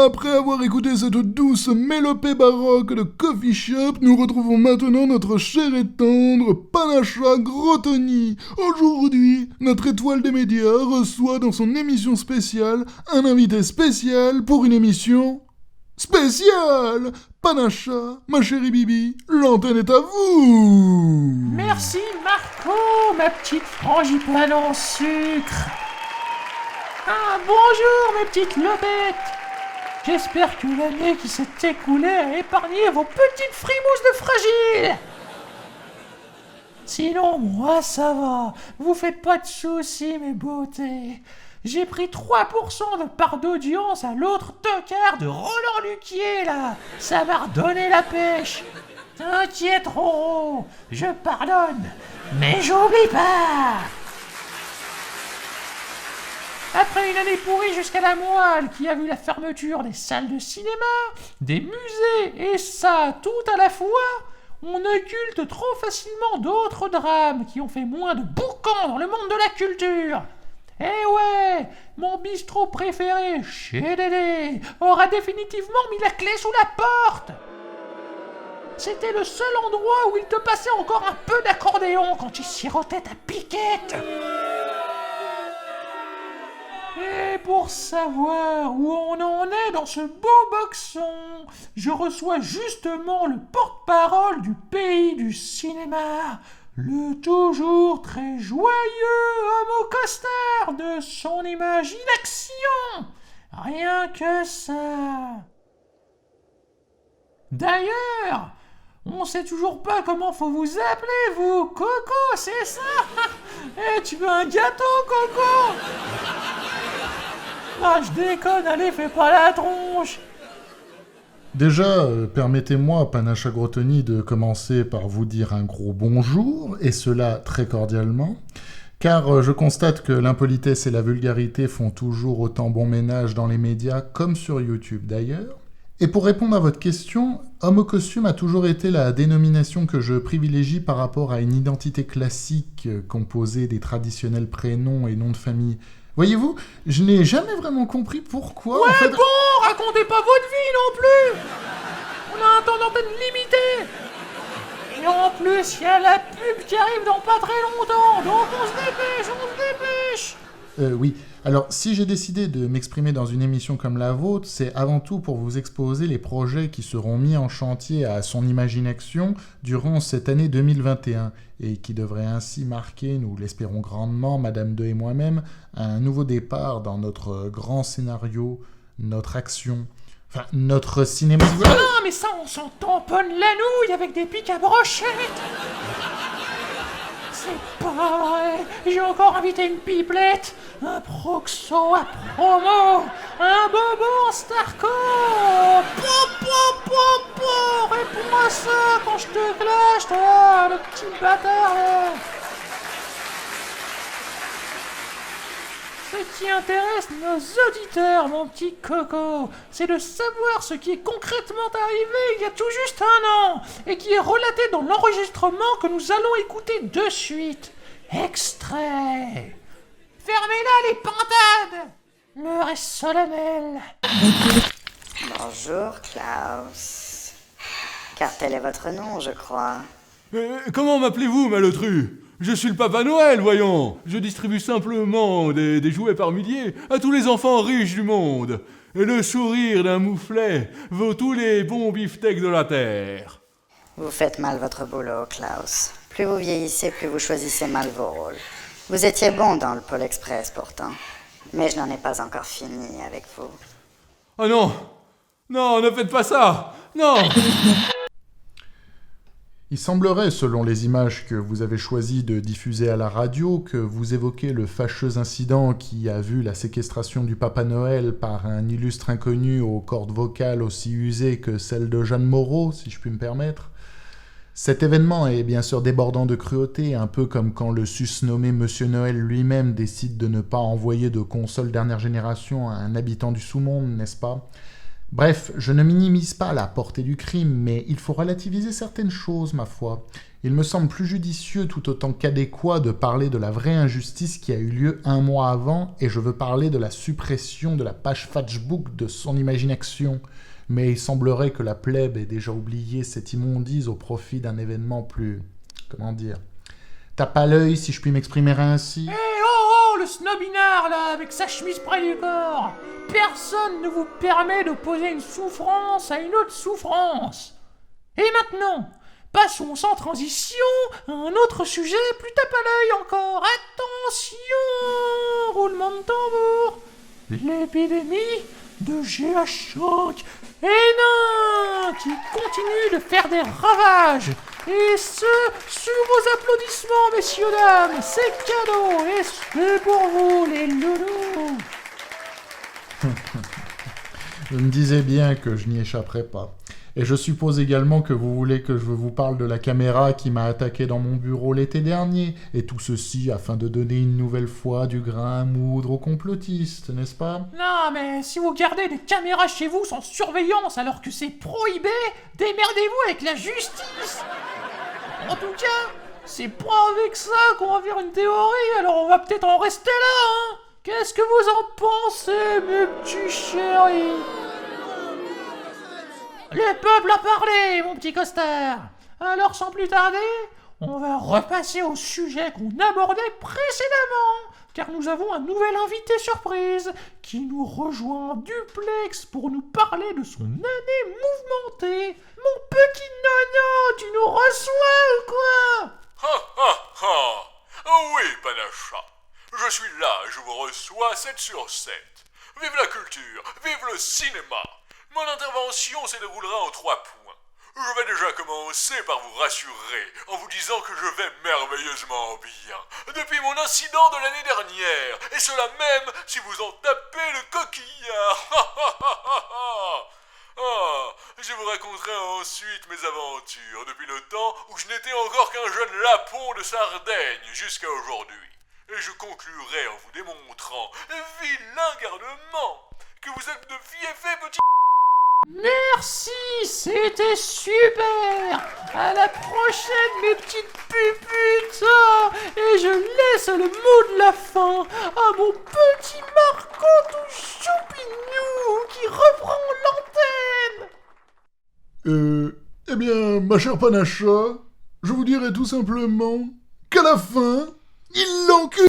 Après avoir écouté cette douce mélopée baroque de Coffee Shop, nous retrouvons maintenant notre cher et tendre Panacha Grotoni. Aujourd'hui, notre étoile des médias reçoit dans son émission spéciale un invité spécial pour une émission spéciale. Panacha, ma chérie Bibi, l'antenne est à vous. Merci Marco, ma petite frangipane en sucre. Ah, bonjour mes petites lobettes. J'espère que l'année qui s'est écoulée a épargné vos petites frimouses de fragiles. Sinon, moi ça va. Vous faites pas de soucis, mes beautés. J'ai pris 3% de part d'audience à l'autre tocard de Roland Luquier, là. Ça m'a redonné la pêche. T'inquiète, Roro, je pardonne, mais j'oublie pas. Après une année pourrie jusqu'à la moelle qui a vu la fermeture des salles de cinéma, des musées et ça tout à la fois, on occulte trop facilement d'autres drames qui ont fait moins de boucan dans le monde de la culture. Eh ouais, mon bistrot préféré, chez Dédé, aura définitivement mis la clé sous la porte. C'était le seul endroit où il te passait encore un peu d'accordéon quand tu sirotais ta piquette. Et pour savoir où on en est dans ce beau boxon, je reçois justement le porte-parole du pays du cinéma, le toujours très joyeux homme au costard de son imagination. Rien que ça. D'ailleurs, on sait toujours pas comment faut vous appeler, vous. Coco, c'est ça? Eh, tu veux un gâteau, Coco? Ah, je déconne, allez, fais pas la tronche. Déjà, permettez-moi, Panacha Grotoni, de commencer par vous dire un gros bonjour, et cela très cordialement, car je constate que l'impolitesse et la vulgarité font toujours autant bon ménage dans les médias, comme sur YouTube d'ailleurs. Et pour répondre à votre question, homme au costume a toujours été la dénomination que je privilégie par rapport à une identité classique composée des traditionnels prénoms et noms de famille. Voyez-vous, je n'ai jamais vraiment compris pourquoi... Ouais, en fait... bon, racontez pas votre vie non plus. On a un temps d'antenne limité. Et en plus, il y a la pub qui arrive dans pas très longtemps, donc on se dépêche. Oui. Alors, si j'ai décidé de m'exprimer dans une émission comme la vôtre, c'est avant tout pour vous exposer les projets qui seront mis en chantier à son imagination durant cette année 2021 et qui devraient ainsi marquer, nous l'espérons grandement, Madame 2 et moi-même, un nouveau départ dans notre grand scénario, notre action, enfin, notre cinéma... Ah non, mais ça, on s'en tamponne la nouille avec des pics à brochettes. C'est pas vrai. J'ai encore invité une pipelette, un proxo à promo, un bobo en starco. Réponds à ça quand je te clash, toi, le petit bâtard, là. Ce qui intéresse nos auditeurs, mon petit Coco, c'est de savoir ce qui est concrètement arrivé il y a tout juste un an et qui est relaté dans l'enregistrement que nous allons écouter de suite. Extrait. Fermez-la les pintades. L'heure est solennelle. Bonjour Klaus. Car tel est votre nom, je crois. Comment m'appelez-vous, malotru? Je suis le Papa Noël, voyons. Je distribue simplement des jouets par milliers à tous les enfants riches du monde. Et le sourire d'un mouflet vaut tous les bons beefsteaks de la terre. Vous faites mal votre boulot, Klaus. Plus vous vieillissez, plus vous choisissez mal vos rôles. Vous étiez bon dans le Pôle Express, pourtant. Mais je n'en ai pas encore fini avec vous. Oh non! Non, ne faites pas ça! Non! Il semblerait, selon les images que vous avez choisi de diffuser à la radio, que vous évoquez le fâcheux incident qui a vu la séquestration du Papa Noël par un illustre inconnu aux cordes vocales aussi usées que celles de Jeanne Moreau, si je puis me permettre. Cet événement est bien sûr débordant de cruauté, un peu comme quand le susnommé Monsieur Noël lui-même décide de ne pas envoyer de console dernière génération à un habitant du sous-monde, n'est-ce pas ? Bref, je ne minimise pas la portée du crime, mais il faut relativiser certaines choses, ma foi. Il me semble plus judicieux tout autant qu'adéquat de parler de la vraie injustice qui a eu lieu 1 mois avant, et je veux parler de la suppression de la page Facebook de son imagination. Mais il semblerait que la plèbe ait déjà oublié cette immondice au profit d'un événement plus... comment dire... tape à l'œil, si je puis m'exprimer ainsi. Oh, le snobinard, là, avec sa chemise près du corps. Personne ne vous permet d'opposer une souffrance à une autre souffrance. Et maintenant, passons sans transition à un autre sujet plus tape à l'œil encore. Attention, roulement de tambour. L'épidémie de GH5 qui continue de faire des ravages. Et ce, sur vos applaudissements, messieurs, dames, c'est cadeau, et c'est pour vous, les loulous. Je me disais bien que je n'y échapperais pas. Et je suppose également que vous voulez que je vous parle de la caméra qui m'a attaqué dans mon bureau l'été dernier, et tout ceci afin de donner une nouvelle fois du grain à moudre aux complotistes, n'est-ce pas? Non, mais si vous gardez des caméras chez vous sans surveillance alors que c'est prohibé, démerdez-vous avec la justice. En tout cas, c'est pas avec ça qu'on va faire une théorie, alors on va peut-être en rester là, hein. Qu'est-ce que vous en pensez, mes petits chéris? Le peuple a parlé, mon petit costard. Alors, sans plus tarder, on va repasser au sujet qu'on abordait précédemment, car nous avons un nouvel invité surprise qui nous rejoint en duplex pour nous parler de son année mouvementée. Mon petit nono, tu nous reçois ou quoi? Oh oui, Panacha. Je suis là, je vous reçois 7 sur 7. Vive la culture, vive le cinéma. Mon intervention se déroulera en 3 points. Je vais déjà commencer par vous rassurer en vous disant que je vais merveilleusement bien depuis mon incident de l'année dernière, et cela même si vous en tapez le coquillard. Je vous raconterai ensuite mes aventures depuis le temps où je n'étais encore qu'un jeune lapon de Sardaigne jusqu'à aujourd'hui. Et je conclurai en vous démontrant, vilain garnement, que vous êtes de fiefés petits... Merci, c'était super. À la prochaine, mes petites puputes. Et je laisse le mot de la fin à mon petit Marco tout choupignou qui reprend l'antenne. Eh bien, ma chère Panacha, je vous dirais tout simplement qu'à la fin, il l'encule...